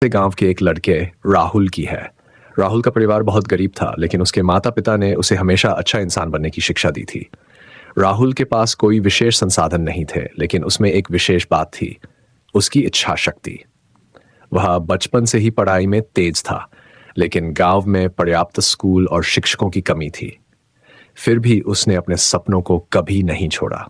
गांव के एक लड़के राहुल की है। राहुल का परिवार बहुत गरीब था, लेकिन उसके माता पिता ने उसे हमेशा अच्छा इंसान बनने की शिक्षा दी थी। राहुल के पास कोई विशेष संसाधन नहीं थे, लेकिन उसमें एक विशेष बात थी, उसकी इच्छा शक्ति। वह बचपन से ही पढ़ाई में तेज था, लेकिन गांव में पर्याप्त स्कूल और शिक्षकों की कमी थी। फिर भी उसने अपने सपनों को कभी नहीं छोड़ा।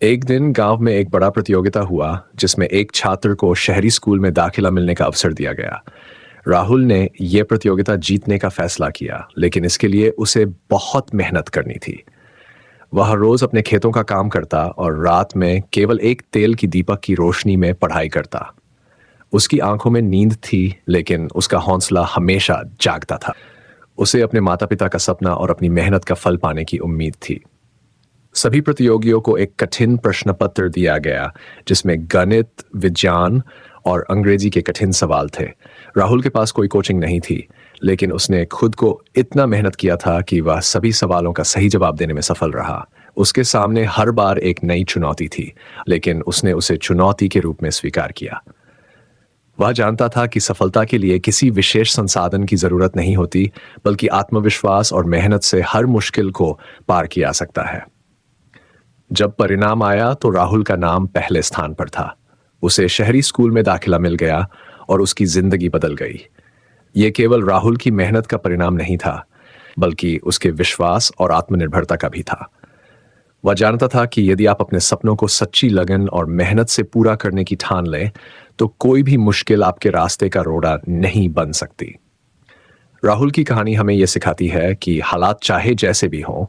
एक दिन गांव में एक बड़ा प्रतियोगिता हुआ, जिसमें एक छात्र को शहरी स्कूल में दाखिला मिलने का अवसर दिया गया। राहुल ने यह प्रतियोगिता जीतने का फैसला किया, लेकिन इसके लिए उसे बहुत मेहनत करनी थी। वह रोज अपने खेतों का काम करता और रात में केवल एक तेल की दीपक की रोशनी में पढ़ाई करता। उसकी आंखों में नींद थी, लेकिन उसका हौसला हमेशा जागता था। उसे अपने माता पिता का सपना और अपनी मेहनत का फल पाने की उम्मीद थी। सभी प्रतियोगियों को एक कठिन प्रश्न पत्र दिया गया, जिसमें गणित, विज्ञान और अंग्रेजी के कठिन सवाल थे। राहुल के पास कोई कोचिंग नहीं थी, लेकिन उसने खुद को इतना मेहनत किया था कि वह सभी सवालों का सही जवाब देने में सफल रहा। उसके सामने हर बार एक नई चुनौती थी, लेकिन उसने उसे चुनौती के रूप में स्वीकार किया। वह जानता था कि सफलता के लिए किसी विशेष संसाधन की जरूरत नहीं होती, बल्कि आत्मविश्वास और मेहनत से हर मुश्किल को पार किया जा सकता है। जब परिणाम आया तो राहुल का नाम पहले स्थान पर था। उसे शहरी स्कूल में दाखिला मिल गया और उसकी जिंदगी बदल गई। यह केवल राहुल की मेहनत का परिणाम नहीं था, बल्कि उसके विश्वास और आत्मनिर्भरता का भी था। वह जानता था कि यदि आप अपने सपनों को सच्ची लगन और मेहनत से पूरा करने की ठान लें, तो कोई भी मुश्किल आपके रास्ते का रोड़ा नहीं बन सकती। राहुल की कहानी हमें यह सिखाती है कि हालात चाहे जैसे भी हों,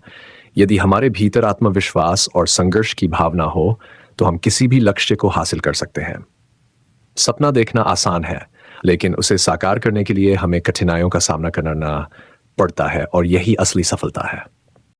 यदि हमारे भीतर आत्मविश्वास और संघर्ष की भावना हो, तो हम किसी भी लक्ष्य को हासिल कर सकते हैं। सपना देखना आसान है, लेकिन उसे साकार करने के लिए हमें कठिनाइयों का सामना करना पड़ता है, और यही असली सफलता है।